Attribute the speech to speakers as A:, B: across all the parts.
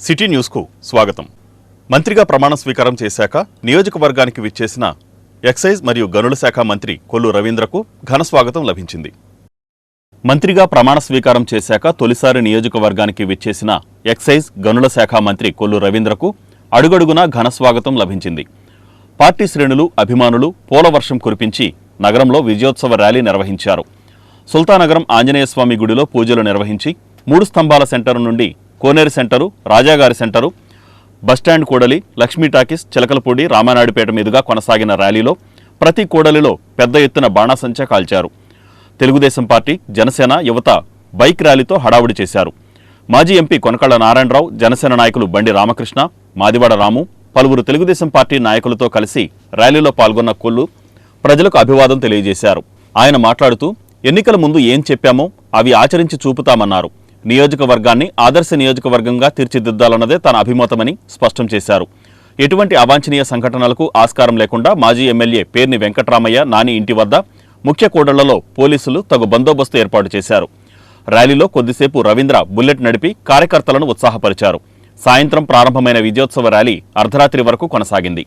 A: City న్యూస్కు స్వాగతం. మంత్రిగా ప్రమాణ స్వీకారం చేశాక నియోజకవర్గానికి విచ్చేసిన ఎక్సైజ్ మరియు గనుల శాఖ మంత్రి కొల్లు రవీంద్రకు ఘన స్వాగతం లభించింది. మంత్రిగా ప్రమాణ స్వీకారం చేశాక తొలిసారి నియోజకవర్గానికి విచ్చేసిన ఎక్సైజ్ గనుల శాఖ మంత్రి కొల్లు రవీంద్రకు అడుగడుగునా ఘన స్వాగతం లభించింది. పార్టీ శ్రేణులు, అభిమానులు పూలవర్షం కురిపించి నగరంలో విజయోత్సవ ర్యాలీ నిర్వహించారు. సుల్తానగరం ఆంజనేయస్వామి గుడిలో పూజలు నిర్వహించి 3 స్తంభాల సెంటర్ నుండి కోనేరు సెంటరు, రాజాగారి సెంటరు, బస్టాండ్ కూడలి, లక్ష్మీ టాకీస్, చిలకలపూడి, రామానాయుడుపేట మీదుగా కొనసాగిన ర్యాలీలో ప్రతి కూడలిలో పెద్ద ఎత్తున బాణాసంచా కాల్చారు. తెలుగుదేశం పార్టీ, జనసేన యువత బైక్ ర్యాలీతో హడావుడి చేశారు. మాజీ ఎంపీ కొనకళ్ళ నారాయణరావు, జనసేన నాయకులు బండి రామకృష్ణ, మాదివాడ రాము, పలువురు తెలుగుదేశం పార్టీ నాయకులతో కలిసి ర్యాలీలో పాల్గొన్న కొల్లు ప్రజలకు అభివాదం తెలియజేశారు. ఆయన మాట్లాడుతూ ఎన్నికల ముందు ఏం చెప్పామో అవి ఆచరించి చూపుతామన్నారు. నియోజకవర్గాన్ని ఆదర్శ నియోజకవర్గంగా తీర్చిదిద్దాలన్నదే తన అభిమతమని స్పష్టం చేశారు. ఎటువంటి అవాంఛనీయ సంఘటనలకు ఆస్కారం లేకుండా మాజీ ఎమ్మెల్యే పేర్ని వెంకట్రామయ్య నాని ఇంటి వద్ద ముఖ్య కూడళ్లలో పోలీసులు తగు బందోబస్తు ఏర్పాటు చేశారు. ర్యాలీలో కొద్దిసేపు రవీంద్ర బుల్లెట్ నడిపి కార్యకర్తలను ఉత్సాహపరిచారు. సాయంత్రం ప్రారంభమైన విజయోత్సవ ర్యాలీ అర్ధరాత్రి వరకు కొనసాగింది.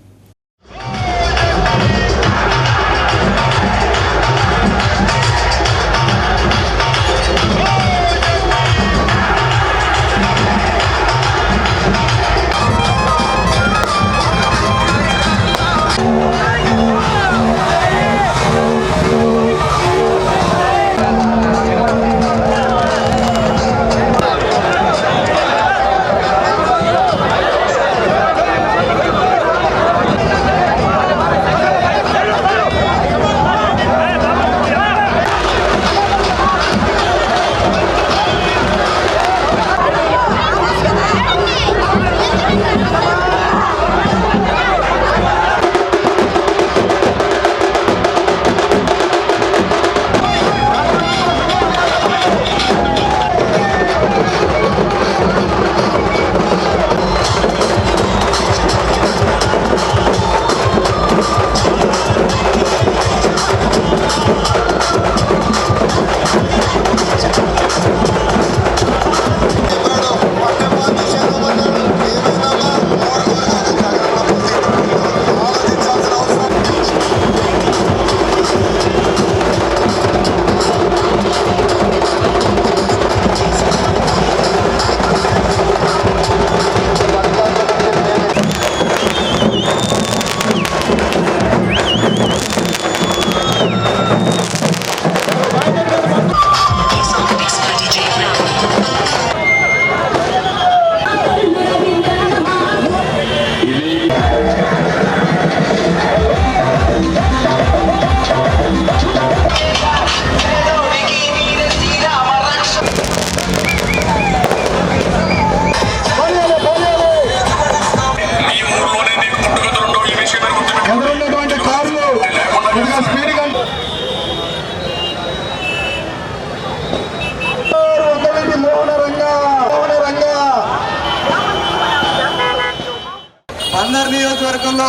B: బందర్ నియోజకవర్గంలో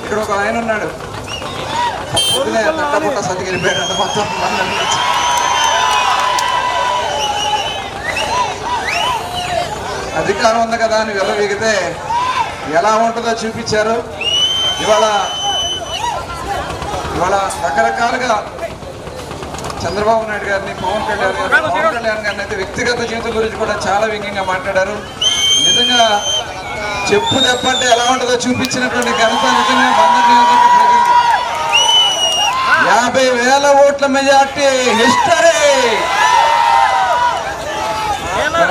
B: ఇక్కడ ఒక ఆయన ఉన్నాడు, తట్టపుట్ట సతికి వెళ్ళిపోయాడు. మొత్తం అధికారం ఉంది కదా అని వెళ్ళవీగితే ఎలా ఉంటుందో చూపించారు. ఇవాళ రకరకాలుగా చంద్రబాబు నాయుడు గారిని, పవన్ కళ్యాణ్ గారిని అయితే వ్యక్తిగత జీవితం గురించి కూడా చాలా వ్యంగ్యంగా మాట్లాడారు. నిజంగా చెప్పు చెప్పంటే ఎలా ఉంటుందో చూపించినటువంటి ఘనత నిజంగా బందర్ నియోజకవర్గ ప్రజలు. 50,000 ఓట్ల మెజార్టీ హిస్టరీ,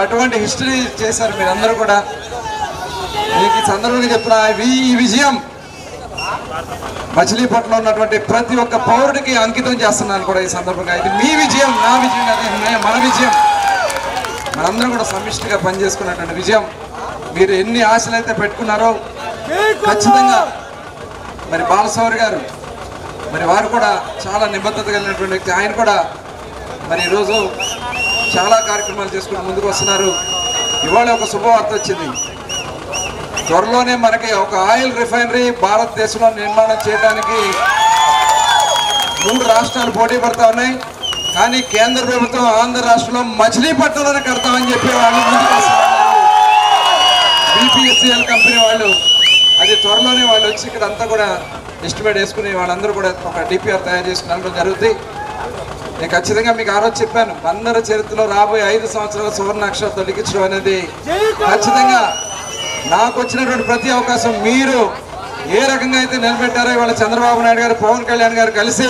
B: అటువంటి హిస్టరీ చేశారు మీరందరూ కూడా. మీకు ఈ సందర్భంగా చెప్తున్నా, ఈ విజయం మచిలీపట్నంలో ఉన్నటువంటి ప్రతి ఒక్క పౌరుడికి అంకితం చేస్తున్నాను కూడా ఈ సందర్భంగా. ఇది మీ విజయం, నా విజయం, అదే మన విజయం. మనందరం కూడా సమిష్టిగా పనిచేసుకున్నటువంటి విజయం. మీరు ఎన్ని ఆశలు అయితే పెట్టుకున్నారో ఖచ్చితంగా మరి బాలశౌరి గారు మరి వారు కూడా చాలా నిబద్ధత కలిగినటువంటి వ్యక్తి. ఆయన కూడా మరి ఈరోజు చాలా కార్యక్రమాలు చేసుకుని ముందుకు వస్తున్నారు. ఇవాళ ఒక శుభవార్త వచ్చింది. త్వరలోనే మనకి ఒక ఆయిల్ రిఫైనరీ భారతదేశంలో నిర్మాణం చేయడానికి 3 రాష్ట్రాలు పోటీ పడతా ఉన్నాయి. కానీ కేంద్ర ప్రభుత్వం ఆంధ్ర రాష్ట్రంలో మచిలీపట్నంలోనే కడతామని చెప్పి వాళ్ళు ముందుకు వస్తున్నారు. BPSCL కంపెనీ వాళ్ళు అది త్వరలోనే వాళ్ళు వచ్చి ఇక్కడ అంతా కూడా ఎస్టిమేట్ వేసుకుని వాళ్ళందరూ కూడా ఒక DPR తయారు చేసుకుని అనడం జరుగుతుంది. నేను ఖచ్చితంగా మీకు ఆ రోజు చెప్పాను, బందర చరిత్రలో రాబోయే 5 సంవత్సరాల సువర్ణ అక్షరాలతో లిఖించడం అనేది ఖచ్చితంగా నాకు వచ్చినటువంటి ప్రతి అవకాశం మీరు ఏ రకంగా అయితే నిలబెట్టారో ఇవాళ చంద్రబాబు నాయుడు గారు, పవన్ కళ్యాణ్ గారు కలిసి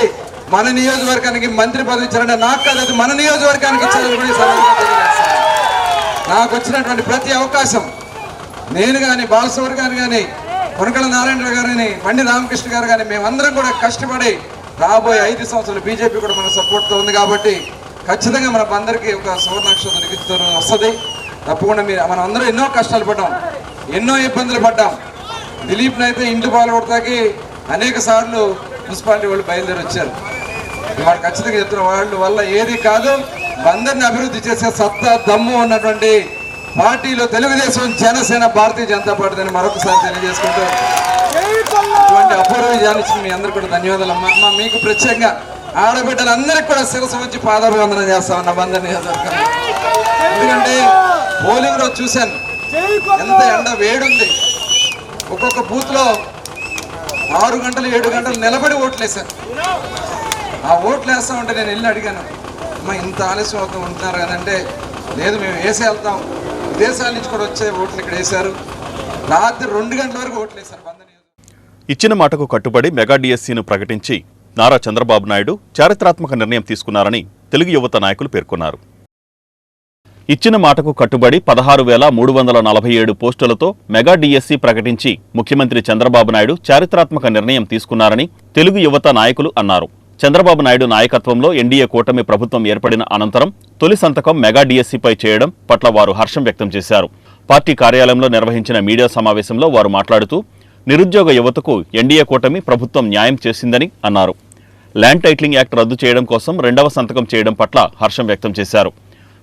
B: మన నియోజకవర్గానికి మంత్రి పదవి ఇచ్చారంటే నాకు కాదు, అది మన నియోజకవర్గానికి ఇచ్చారని కూడా ఈ సందర్భంగా తెలియజేస్తాను. నాకు వచ్చినటువంటి ప్రతి అవకాశం నేను కానీ, బాలసూర్ గారు కానీ, కొనకళ్ళ నారాయణ గారు కానీ, బండి రామకృష్ణ గారు కానీ మేమందరం కూడా కష్టపడి రాబోయే 5 సంవత్సరాలు బీజేపీ కూడా మన సపోర్ట్తో ఉంది కాబట్టి ఖచ్చితంగా మన అందరికీ ఒక సువర్ణాక్షరం లిఖించడం వస్తుంది. తప్పకుండా మనం అందరూ ఎన్నో కష్టాలు పడ్డాం, ఎన్నో ఇబ్బందులు పడ్డాం. దిలీప్ని అయితే ఇంటి పాలు కొడతాకి అనేక సార్లు మున్సిపాలిటీ వాళ్ళు బయలుదేరి వచ్చారు. వాళ్ళు ఖచ్చితంగా చెప్తున్న వాళ్ళ వల్ల ఏది కాదు, బందర్ని అభివృద్ధి చేసే సత్తా దమ్ము ఉన్నటువంటి పార్టీలో తెలుగుదేశం, జనసేన, భారతీయ జనతా పార్టీ అని మరొకసారి తెలియజేసుకుంటూ ఇటువంటి అపూర్వ విజయాన్ని ఇచ్చిన మీ అందరికీ కూడా ధన్యవాదాలు అమ్మా. మీకు ప్రత్యేకంగా ఆడబిడ్డలందరికీ కూడా శిరస్సు వచ్చి పాదాభివందనం చేస్తామన్న బందర్ నియోజకవర్గం. ఎందుకంటే పోలింగ్ రోజు చూశాను ఎంత ఎండ వేడుంది. ఒక్కొక్క బూత్లో 6 గంటలు 7 గంటలు నిలబడి ఓట్లు వేశాను. ఆ ఓట్లు వేస్తా ఉంటే నేను వెళ్ళి అడిగాను, అమ్మా ఇంత ఆలస్యం అవుతూ ఉంటున్నారు కదంటే, లేదు మేము వేసి వెళ్తాం, విదేశాల నుంచి కూడా వచ్చే ఓట్లు ఇక్కడ వేశారు. రాత్రి 2 గంటల వరకు ఓట్లు వేశారు.
A: ఇచ్చిన మాటకు కట్టుబడి మెగా డిఎస్సీను ప్రకటించి నారా చంద్రబాబు నాయుడు చారిత్రాత్మక నిర్ణయం తీసుకున్నారని తెలుగు యువత నాయకులు పేర్కొన్నారు. ఇచ్చిన మాటకు కట్టుబడి 16,347 పోస్టులతో మెగా డిఎస్సీ ప్రకటించి ముఖ్యమంత్రి చంద్రబాబు నాయుడు చారిత్రాత్మక నిర్ణయం తీసుకున్నారని తెలుగు యువత నాయకులు అన్నారు. చంద్రబాబు నాయుడు నాయకత్వంలో ఎన్డీఏ కూటమి ప్రభుత్వం ఏర్పడిన అనంతరం తొలి సంతకం మెగా డిఎస్సీపై చేయడం పట్ల వారు హర్షం వ్యక్తం చేశారు. పార్టీ కార్యాలయంలో నిర్వహించిన మీడియా సమావేశంలో వారు మాట్లాడుతూ నిరుద్యోగ యువతకు ఎన్డీఏ కూటమి ప్రభుత్వం న్యాయం చేసిందని అన్నారు. ల్యాండ్ టైటిలింగ్ యాక్ట్ రద్దు చేయడం కోసం 2వ సంతకం చేయడం పట్ల హర్షం వ్యక్తం చేశారు.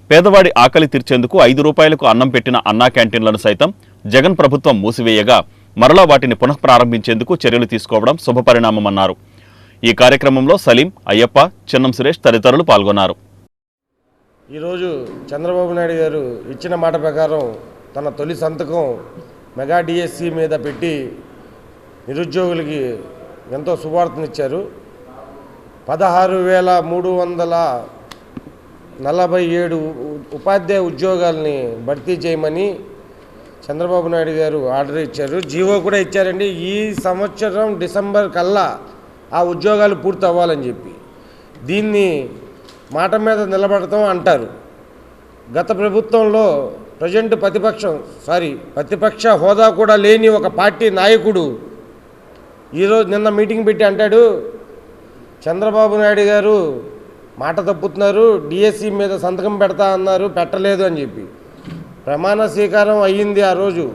A: పేదవాడి ఆకలి తీర్చేందుకు 5 రూపాయలకు అన్నం పెట్టిన అన్నా క్యాంటీన్లను సైతం జగన్ ప్రభుత్వం మూసివేయగా మరలా వాటిని పునఃప్రారంభించేందుకు చర్యలు తీసుకోవడం శుభపరిణామమన్నారు. ఈ కార్యక్రమంలో సలీం, అయ్యప్ప, చిన్నం సురేష్ తదితరులు పాల్గొన్నారు.
C: ఈరోజు చంద్రబాబు నాయుడు గారు ఇచ్చిన మాట ప్రకారం తన తొలి సంతకం మెగా డిఎస్సీ మీద పెట్టి నిరుద్యోగులకి ఎంతో శుభార్తనిచ్చారు. 16,347 ఉపాధ్యాయ ఉద్యోగాల్ని భర్తీ చేయమని చంద్రబాబు నాయుడు గారు ఆర్డర్ ఇచ్చారు. జీవో కూడా ఇచ్చారండి. ఈ సంవత్సరం డిసెంబర్ కల్లా ఆ ఉద్యోగాలు పూర్తి అవ్వాలని చెప్పి దీన్ని మాట మీద నిలబడతాం అంటారు. గత ప్రభుత్వంలో ప్రతిపక్ష హోదా కూడా లేని ఒక పార్టీ నాయకుడు ఈరోజు నిన్న మీటింగ్ పెట్టి అంటాడు, చంద్రబాబు నాయుడు గారు మాట తప్పుతున్నారు, డిఎస్సీ మీద సంతకం పెడతా అన్నారు, పెట్టలేదు అని చెప్పి. ప్రమాణ స్వీకారం అయ్యింది. ఆ రోజు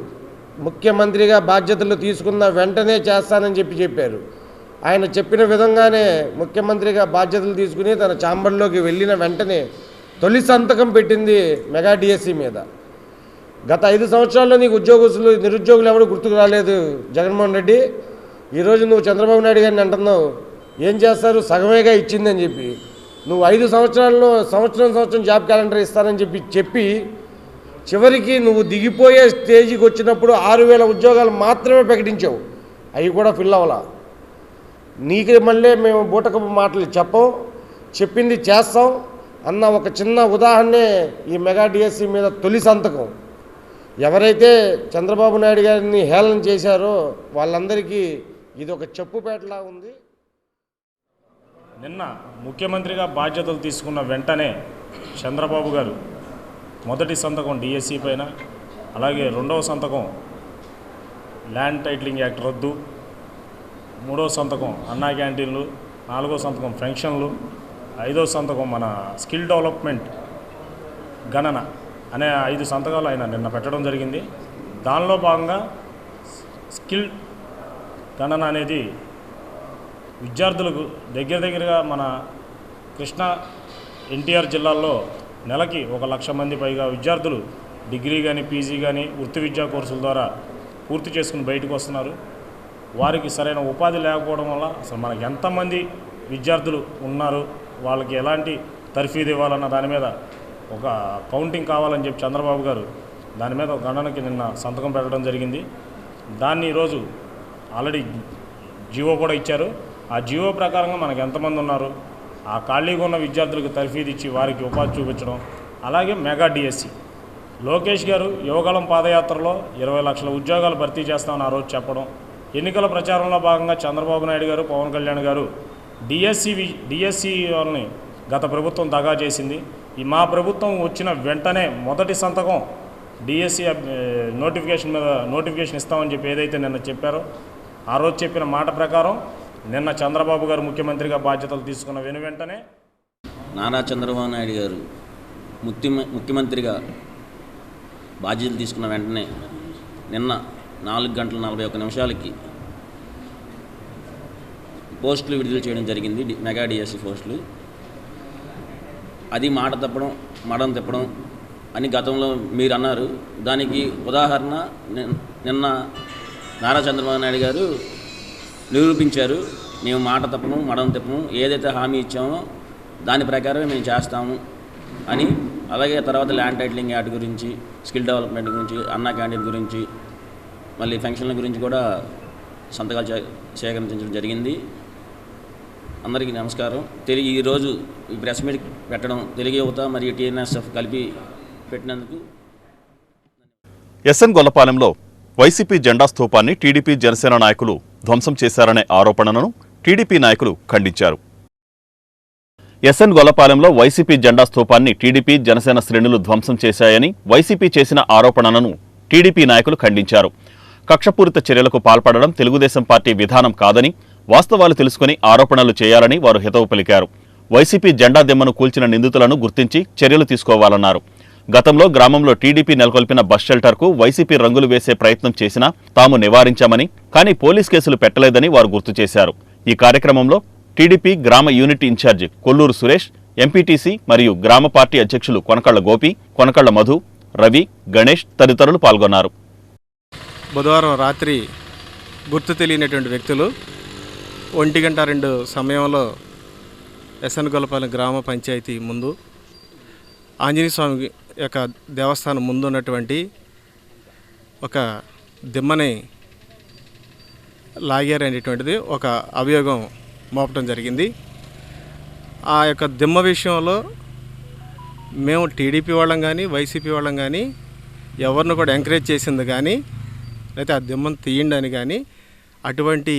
C: ముఖ్యమంత్రిగా బాధ్యతలు తీసుకున్న వెంటనే చేస్తానని చెప్పారు. ఆయన చెప్పిన విధంగానే ముఖ్యమంత్రిగా బాధ్యతలు తీసుకుని తన ఛాంబర్లోకి వెళ్ళిన వెంటనే తొలి సంతకం పెట్టింది మెగా డిఎస్సీ మీద. గత 5 సంవత్సరాల్లో నీకు నిరుద్యోగులు ఎవరు గుర్తుకు రాలేదు జగన్మోహన్ రెడ్డి. ఈరోజు నువ్వు చంద్రబాబు నాయుడు గారిని అంటున్నావు, ఏం చేస్తారు, సగమేగా ఇచ్చిందని చెప్పి. నువ్వు 5 సంవత్సరాల్లో సంవత్సరం జాబ్ క్యాలెండర్ ఇస్తానని చెప్పి చివరికి నువ్వు దిగిపోయే స్టేజ్కి వచ్చినప్పుడు 6,000 ఉద్యోగాలు మాత్రమే ప్రకటించావు. అవి కూడా ఫిల్ అవ్వాల. నీకు మళ్ళీ మేము బూటకపు మాటలు చెప్పం, చెప్పింది చేస్తాం అన్న ఒక చిన్న ఉదాహరణే ఈ మెగా డిఎస్సీ మీద తొలి సంతకం. ఎవరైతే చంద్రబాబు నాయుడు గారిని హేళన చేశారో వాళ్ళందరికీ ఇది ఒక చెప్పుపేటలా ఉంది.
D: నిన్న ముఖ్యమంత్రిగా బాధ్యతలు తీసుకున్న వెంటనే చంద్రబాబు గారు మొదటి సంతకం డిఎస్సీ పైన, అలాగే 2వ సంతకం ల్యాండ్ టైటిలింగ్ యాక్ట్ రద్దు, 3వ సంతకం అన్నా క్యాంటీన్లు, 4వ సంతకం పెన్షన్లు, 5వ సంతకం మన స్కిల్ డెవలప్మెంట్ గణన అనే 5 సంతకాలు ఆయన నిన్న పెట్టడం జరిగింది. దానిలో భాగంగా స్కిల్ గణన అనేది విద్యార్థులకు దగ్గరగా మన కృష్ణా ఎన్టీఆర్ జిల్లాల్లో నెలకి 1,00,000 మంది పైగా విద్యార్థులు డిగ్రీ కానీ పీజీ కానీ వృత్తి విద్యా కోర్సుల ద్వారా పూర్తి చేసుకుని బయటకు వస్తున్నారు. వారికి సరైన ఉపాధి లేకపోవడం వల్ల అసలు మనకి ఎంతమంది విద్యార్థులు ఉన్నారు, వాళ్ళకి ఎలాంటి తర్ఫీదు ఇవ్వాలన్న దాని మీద ఒక కౌంటింగ్ కావాలని చెప్పి చంద్రబాబు గారు దాని మీద ఒక గణనకి నిన్న సంతకం పెట్టడం జరిగింది. దాన్ని ఈరోజు ఆల్రెడీ జీవో కూడా ఇచ్చారు. ఆ జీవో ప్రకారంగా మనకు ఎంతమంది ఉన్నారు, ఆ ఖాళీగా ఉన్న విద్యార్థులకు తర్ఫీదు ఇచ్చి వారికి ఉపాధి చూపించడం. అలాగే మెగా డిఎస్సి లోకేష్ గారు యువగళం పాదయాత్రలో 20 లక్షల ఉద్యోగాలు భర్తీ చేస్తామని ఆ రోజు చెప్పడం, ఎన్నికల ప్రచారంలో భాగంగా చంద్రబాబు నాయుడు గారు, పవన్ కళ్యాణ్ గారు డిఎస్సి వాళ్ళని గత ప్రభుత్వం దగా చేసింది. ఈ మా ప్రభుత్వం వచ్చిన వెంటనే మొదటి సంతకం డిఎస్సి నోటిఫికేషన్ ఇస్తామని చెప్పి ఏదైతే నిన్న చెప్పారో, ఆ రోజు చెప్పిన మాట ప్రకారం నిన్న చంద్రబాబు గారు ముఖ్యమంత్రిగా బాధ్యతలు తీసుకున్న వెంటనే
E: నారా చంద్రబాబు నాయుడు గారు ముఖ్యమంత్రిగా బాధ్యతలు తీసుకున్న వెంటనే నిన్న 4:41 పోస్టులు విడుదల చేయడం జరిగింది, మెగా డిఎస్సి పోస్టులు. అది మాట తప్పడం, మడం తిప్పడం అని గతంలో మీరు అన్నారు. దానికి ఉదాహరణ నిన్న నారా చంద్రబాబు నాయుడు గారు నిరూపించారు. మేము మాట తప్పము, మడం తిప్పము, ఏదైతే హామీ ఇచ్చామో దాని ప్రకారమే మేము చేస్తాము అని. అలాగే తర్వాత ల్యాండ్ టైటిలింగ్ యాక్ట్ గురించి, స్కిల్ డెవలప్మెంట్ గురించి, అన్నా క్యాంటీన్ గురించి, మళ్ళీ ఫంక్షన్ల గురించి కూడా సంతకాలు సేకరించడం జరిగింది. అందరికీ నమస్కారం. ఈరోజు ఈ ప్రెస్ మీట్ పెట్టడం తెలుగు యువత మరియు టీఎన్ఎస్ఎఫ్ కలిపి పెట్టినందుకు.
A: ఎస్ఎన్ గొల్లపాలెంలో వైసీపీ జెండా స్తూపాన్ని టీడీపీ జనసేన నాయకులు ధ్వంసం చేశారనే ఆరోపణలను టీడీపీ నాయకులు ఖండించారు. ఎస్ఎన్ గొల్లపాలెంలో వైసీపీ జెండా స్తూపాన్ని టీడీపీ జనసేన శ్రేణులు ధ్వంసం చేశాయని వైసీపీ చేసిన ఆరోపణలను టీడీపీ నాయకులు ఖండించారు. కక్షపూరిత చర్యలకు పాల్పడడం తెలుగుదేశం పార్టీ విధానం కాదని, వాస్తవాలు తెలుసుకుని ఆరోపణలు చేయాలని వారు హితవు పలికారు. వైసీపీ జెండా దిమ్మను కూల్చిన నిందితులను గుర్తించి చర్యలు తీసుకోవాలన్నారు. గతంలో గ్రామంలో టీడీపీ నెలకొల్పిన బస్ షెల్టర్కు వైసీపీ రంగులు వేసే ప్రయత్నం చేసినా తాము నివారించామని, కానీ పోలీస్ కేసులు పెట్టలేదని వారు గుర్తు చేశారు. ఈ కార్యక్రమంలో టీడీపీ గ్రామ unit incharge Kolluru Suresh, MPTC మరియు గ్రామ పార్టీ అధ్యక్షులు కొనకళ్ల గోపి, కొనకళ్ల మధు, రవి, గణేష్ తదితరులు పాల్గొన్నారు.
F: బుధవారం రాత్రి గుర్తు తెలియనటువంటి వ్యక్తులు 1:02 సమయంలో ఎస్ఎన్ గొల్లపాలెం గ్రామ పంచాయతీ ముందు ఆంజనేయ స్వామి యొక్క దేవస్థానం ముందు ఉన్నటువంటి ఒక దిమ్మని లాగారనేటువంటిది ఒక అభియోగం మోపడం జరిగింది. ఆ యొక్క దిమ్మ విషయంలో మేము టీడీపీ వాళ్ళం కానీ, వైసీపీ వాళ్ళం కానీ ఎవరిని కూడా ఎంకరేజ్ చేసింది కానీ, లేకపోతే ఆ దిమ్మను తీయండి అని కానీ అటువంటి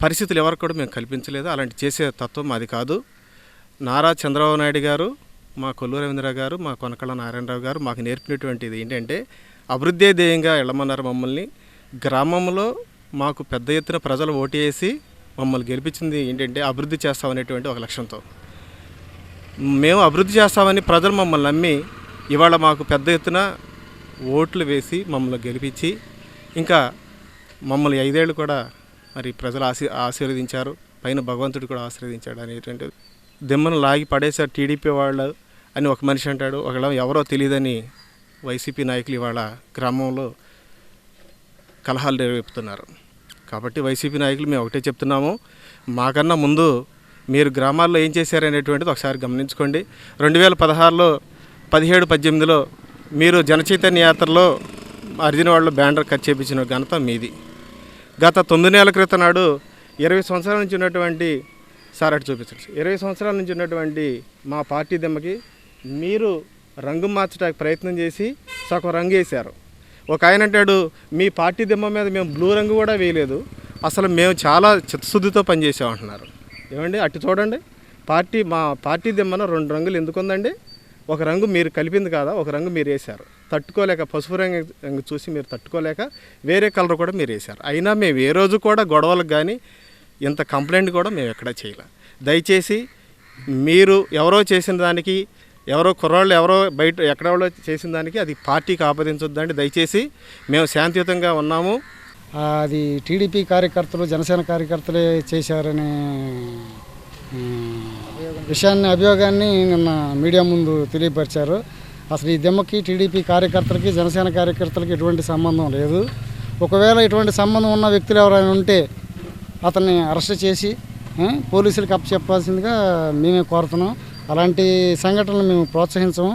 F: పరిస్థితులు ఎవరికి కూడా మేము కల్పించలేదు. అలాంటి చేసే తత్వం మాది కాదు. నారా చంద్రబాబు నాయుడు గారు, మా కొల్లు రవీంద్ర గారు, మా కొనకళ్ళ నారాయణరావు గారు మాకు నేర్పినటువంటిది ఏంటంటే అభివృద్ధి ధ్యేయంగా వెళ్ళమన్నారు మమ్మల్ని. గ్రామంలో మాకు పెద్ద ఎత్తున ప్రజలు ఓటు వేసి మమ్మల్ని గెలిపించింది ఏంటంటే అభివృద్ధి చేస్తామనేటువంటి ఒక లక్ష్యంతో. మేము అభివృద్ధి చేస్తామని ప్రజలు మమ్మల్ని నమ్మి ఇవాళ మాకు పెద్ద ఎత్తున ఓట్లు వేసి మమ్మల్ని గెలిపించి ఇంకా మమ్మల్ని 5 ఏళ్ళు కూడా మరి ప్రజలు ఆశీర్వదించారు. పైన భగవంతుడు కూడా ఆశీర్వదించాడు అనేటువంటి దిమ్మను లాగి పడేశారు టీడీపీ వాళ్ళు అని ఒక మనిషి అంటాడు. ఒకళ్ళ ఎవరో తెలియదని వైసీపీ నాయకులు ఇవాళ గ్రామంలో కలహాలు రేపుతున్నారు. కాబట్టి వైసీపీ నాయకులు మేము ఒకటే చెప్తున్నాము, మాకన్నా ముందు మీరు గ్రామాల్లో ఏం చేశారనేటువంటిది ఒకసారి గమనించుకోండి. 2016లో 17-18లో మీరు జనచైతన్య యాత్రలో అర్జునవాడలో బ్యానర్ కట్ చేయించిన ఘనత మీది. గత 9 నెలల క్రితం నాడు 20 సంవత్సరాల నుంచి ఉన్నటువంటి అటు చూపించండి 20 సంవత్సరాల నుంచి ఉన్నటువంటి మా పార్టీ దిమ్మకి మీరు రంగు మార్చడానికి ప్రయత్నం చేసి సగం రంగు వేశారు. ఒక ఆయన అంటాడు మీ పార్టీ దిమ్మ మీద మేము బ్లూ రంగు కూడా వేయలేదు, అసలు మేము చాలా చిత్తశుద్ధితో పనిచేసామంటున్నారు. ఏమండి అటు చూడండి, మా పార్టీ దిమ్మన 2 రంగులు ఎందుకు ఉందండి? ఒక రంగు మీరు కలిపింది కాదా, ఒక రంగు మీరు వేశారు. తట్టుకోలేక పసుపు రంగు చూసి మీరు తట్టుకోలేక వేరే కలర్ కూడా మీరు వేశారు. అయినా మేము ఏ రోజు కూడా గొడవలకు కానీ ఇంత కంప్లైంట్ కూడా మేము ఎక్కడా చేయలే. దయచేసి మీరు ఎవరో చేసిన దానికి, ఎవరో కుర్రాళ్ళు ఎవరో బయట ఎక్కడెవరో చేసిన దానికి అది పార్టీకి ఆపాదించొద్దండి. దయచేసి మేము శాంతియుతంగా ఉన్నాము.
G: అది టీడీపీ కార్యకర్తలు, జనసేన కార్యకర్తలే చేశారనే అభియోగాన్ని నిన్న మీడియా ముందు తెలియపరిచారు. అసలు ఈ దిమ్మకి టీడీపీ కార్యకర్తలకి, జనసేన కార్యకర్తలకి ఎటువంటి సంబంధం లేదు. ఒకవేళ ఇటువంటి సంబంధం ఉన్న వ్యక్తులు ఎవరైనా ఉంటే అతన్ని అరెస్ట్ చేసి పోలీసులకు అప్పచెప్పాల్సిందిగా మేమే కోరుతున్నాం. అలాంటి సంఘటనలు మేము ప్రోత్సహించము.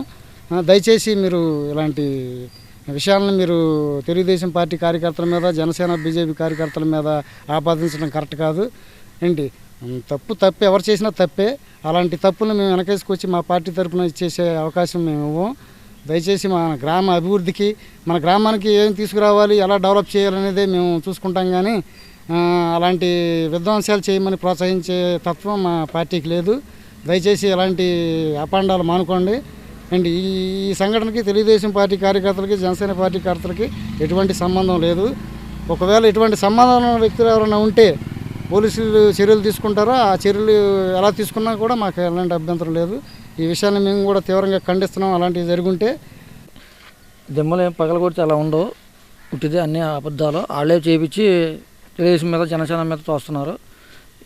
G: దయచేసి మీరు ఇలాంటి విషయాలను మీరు తెలుగుదేశం పార్టీ కార్యకర్తల మీద, జనసేన బీజేపీ కార్యకర్తల మీద ఆపాదించడం కరెక్ట్ కాదు. ఏంటి తప్పు ఎవరు చేసినా తప్పే. అలాంటి తప్పులను మేము వెనకేసుకొచ్చి మా పార్టీ తరఫున ఇచ్చేసే అవకాశం మేము ఇవ్వం. దయచేసి మన గ్రామ అభివృద్ధికి, మన గ్రామానికి ఏం తీసుకురావాలి, ఎలా డెవలప్ చేయాలనేదే మేము చూసుకుంటాం. కానీ అలాంటి విధ్వంసాలు చేయమని ప్రోత్సహించే తత్వం మా పార్టీకి లేదు. దయచేసి ఎలాంటి అపాండాలు మానుకోండి. అండ్ ఈ సంఘటనకి తెలుగుదేశం పార్టీ కార్యకర్తలకి, జనసేన పార్టీ కార్యకర్తలకి ఎటువంటి సంబంధం లేదు. ఒకవేళ ఎటువంటి సంబంధం వ్యక్తులు ఎవరైనా ఉంటే పోలీసులు చర్యలు తీసుకుంటారో ఆ చర్యలు ఎలా తీసుకున్నా కూడా మాకు ఎలాంటి అభ్యంతరం లేదు. ఈ విషయాన్ని మేము కూడా తీవ్రంగా ఖండిస్తున్నాం. అలాంటివి జరుగుంటే
H: దెమ్మలు ఏం పగలగొడితే అలా ఉండవు, ఉట్టిదే అన్ని అబద్ధాలు వాళ్ళే చేయించి తెలుగుదేశం మీద, జనసేన మీద తోస్తున్నారు.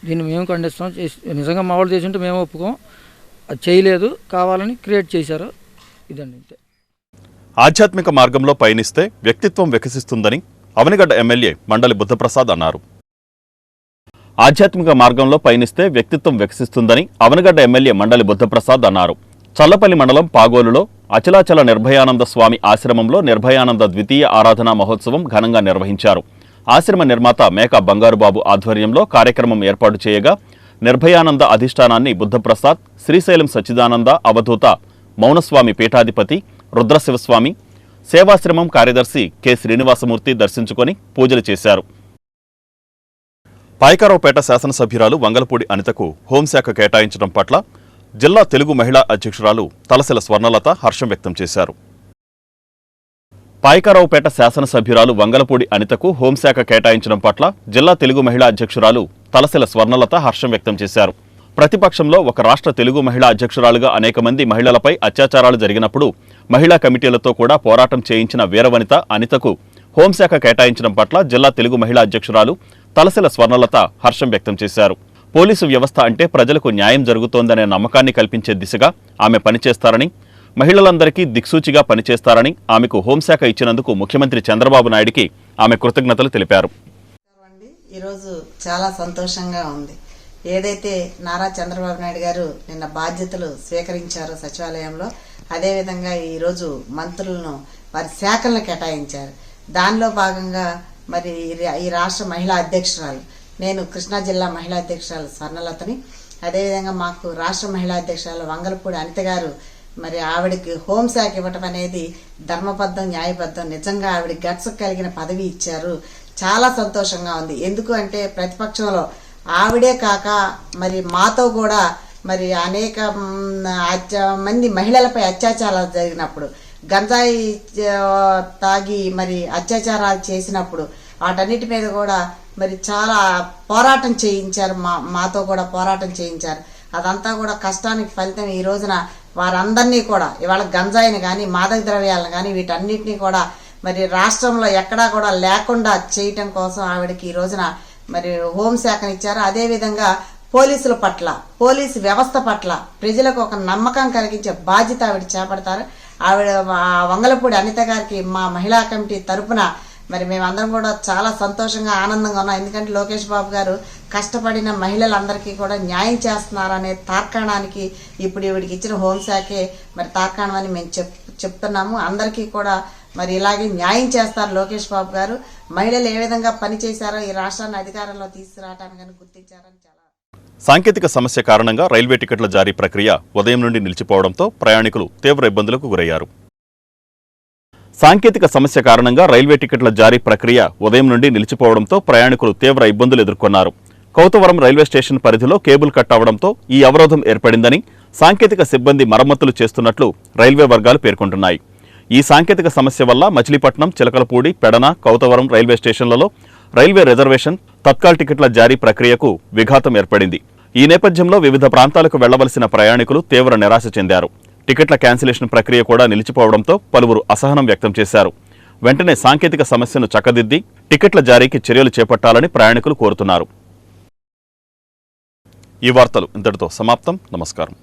H: దీన్ని మేము ఖండిస్తున్నాం. నిజంగా మా వాళ్ళు చేసింటే మేము ఒప్పుకోం. అది చేయలేదు, కావాలని క్రియేట్ చేశారు. ఇదండి అంతే.
A: ఆధ్యాత్మిక మార్గంలో పయనిస్తే వ్యక్తిత్వం వికసిస్తుందని అవనిగడ్డ ఎమ్మెల్యే మండలి బుద్ధప్రసాద్ అన్నారు. ఆధ్యాత్మిక మార్గంలో పయనిస్తే వ్యక్తిత్వం వికసిస్తుందని అవనిగడ్డ ఎమ్మెల్యే మండలి బుద్ధప్రసాద్ అన్నారు. చల్లపల్లి మండలం పాగోలులో అచలాచల నిర్భయానంద స్వామి ఆశ్రమంలో నిర్భయానంద ద్వితీయ ఆరాధనా మహోత్సవం ఘనంగా నిర్వహించారు. ఆశ్రమ నిర్మాత మేకా బంగారుబాబు ఆధ్వర్యంలో కార్యక్రమం ఏర్పాటు చేయగా నిర్భయానంద అధిష్టానాన్ని బుద్ధప్రసాద్, శ్రీశైలం సచ్చిదానంద అవధూత మౌనస్వామి పీఠాధిపతి రుద్రశివస్వామి, సేవాశ్రమం కార్యదర్శి కె శ్రీనివాసమూర్తి దర్శించుకొని పూజలు చేశారు. పాయకారావుపేట శాసనసభ్యురాలు వంగలపూడి అనితకు హోంశాఖ కేటాయించడం పట్ల జిల్లా తెలుగు మహిళా అధ్యక్షురాలు తలసిల స్వర్ణలత హర్షం వ్యక్తం చేశారు. పాయకారావుపేట శాసనసభ్యురాలు వంగలపూడి అనితకు హోంశాఖ కేటాయించడం పట్ల జిల్లా తెలుగు మహిళా అధ్యక్షురాలు తలసిల స్వర్ణలత హర్షం వ్యక్తం చేశారు. ప్రతిపక్షంలో ఒక రాష్ట్ర తెలుగు మహిళా అధ్యక్షురాలుగా అనేక మంది మహిళలపై అత్యాచారాలు జరిగినప్పుడు మహిళా కమిటీలతో కూడా పోరాటం చేయించిన వీరవనిత అనితకు హోంశాఖ కేటాయించడం పట్ల జిల్లా తెలుగు మహిళా అధ్యక్షురాలు తలసిల స్వర్ణలత హర్షం వ్యక్తం చేశారు. పోలీసు వ్యవస్థ అంటే ప్రజలకు న్యాయం జరుగుతోందనే నమ్మకాన్ని కల్పించే దిశగా ఆమె పనిచేస్తారని, మహిళలందరికీ దిక్సూచిగా పనిచేస్తారని ఆమెకు హోంశాఖ ఇచ్చినందుకు ముఖ్యమంత్రి చంద్రబాబు నాయుడికి ఆమె కృతజ్ఞతలు తెలిపారు.
I: ఈరోజు చాలా సంతోషంగా ఉంది. ఏదైతే నారా చంద్రబాబు నాయుడు గారు నిన్న బాధ్యతలు స్వీకరించారో సచివాలయంలో, అదేవిధంగా ఈరోజు మంత్రులను వారి శాఖలను కేటాయించారు. దానిలో భాగంగా మరి ఈ రాష్ట్ర మహిళా అధ్యక్షురాలు, నేను కృష్ణా జిల్లా మహిళా అధ్యక్షురాలు స్వర్ణలతని, అదేవిధంగా మాకు రాష్ట్ర మహిళా అధ్యక్షురాలు వంగలపూడి అనిత గారు, మరి ఆవిడకి హోంశాఖ ఇవ్వటం అనేది ధర్మబద్ధం, న్యాయబద్ధం. నిజంగా ఆవిడ గట్స్ కలిగిన పదవి ఇచ్చారు. చాలా సంతోషంగా ఉంది. ఎందుకు అంటే ప్రతిపక్షంలో ఆవిడే కాక మరి మాతో కూడా మరి అనేక మంది మహిళలపై అత్యాచారాలు జరిగినప్పుడు, గంజాయి తాగి మరి అత్యాచారాలు చేసినప్పుడు వాటన్నిటి మీద కూడా మరి చాలా పోరాటం చేయించారు. మాతో కూడా పోరాటం చేయించారు. అదంతా కూడా కష్టానికి ఫలితం. ఈ రోజున వారందరినీ కూడా ఇవాళ గంజాయిని కానీ, మాదక ద్రవ్యాలను కానీ వీటన్నిటినీ కూడా మరి రాష్ట్రంలో ఎక్కడా కూడా లేకుండా చేయటం కోసం ఆవిడకి ఈ రోజున మరి హోంశాఖను ఇచ్చారు. అదేవిధంగా పోలీసుల పట్ల, పోలీసు వ్యవస్థ పట్ల ప్రజలకు ఒక నమ్మకం కలిగించే బాధ్యత ఆవిడ చేపడతారు. ఆవిడ వంగలపూడి అనిత గారికి మా మహిళా కమిటీ తరపున మరి మేమందరం కూడా చాలా సంతోషంగా, ఆనందంగా ఉన్నాం. ఎందుకంటే లోకేష్ బాబు గారు కష్టపడిన మహిళలందరికీ కూడా న్యాయం చేస్తున్నారనే తార్కాణానికి ఇప్పుడు ఈవిడికి ఇచ్చిన హోంశాఖే మరి తార్కాణం అని మేము చెప్తున్నాము. అందరికీ కూడా మరి ఇలాగే న్యాయం చేస్తారు లోకేష్ బాబు గారు. మహిళలు ఏ విధంగా పనిచేశారో ఈ రాష్ట్రాన్ని అధికారంలో తీసుకురావడానికి గుర్తించారని చాలా.
A: సాంకేతిక సమస్య కారణంగా రైల్వే టికెట్ల జారీ ప్రక్రియ ఉదయం నుండి నిలిచిపోవడంతో ప్రయాణికులు తీవ్ర ఇబ్బందులకు గురయ్యారు. సాంకేతిక సమస్య కారణంగా రైల్వే టికెట్ల జారీ ప్రక్రియ ఉదయం నుండి నిలిచిపోవడంతో ప్రయాణికులు తీవ్ర ఇబ్బందులు ఎదుర్కొన్నారు. కౌతవరం రైల్వే స్టేషన్ పరిధిలో కేబుల్ కట్ అవడంతో ఈ అవరోధం ఏర్పడిందని, సాంకేతిక సిబ్బంది మరమ్మతులు చేస్తున్నట్లు రైల్వే వర్గాలు పేర్కొంటున్నాయి. ఈ సాంకేతిక సమస్య వల్ల మచిలీపట్నం, చిలకలపూడి, పెడన, కౌతవరం రైల్వే స్టేషన్లలో రైల్వే రిజర్వేషన్, తత్కాల్ టికెట్ల జారీ ప్రక్రియకు విఘాతం ఏర్పడింది. ఈ నేపథ్యంలో వివిధ ప్రాంతాలకు వెళ్లవలసిన ప్రయాణికులు తీవ్ర నిరాశ చెందారు. టికెట్ల క్యాన్సిలేషన్ ప్రక్రియ కూడా నిలిచిపోవడంతో పలువురు అసహనం వ్యక్తం చేశారు. వెంటనే సాంకేతిక సమస్యను చక్కదిద్ది టికెట్ల జారీకి చర్యలు చేపట్టాలని ప్రయాణికులు కోరుతున్నారు. ఈ వార్తలు ఇంతటితో సమాప్తం. నమస్కారం.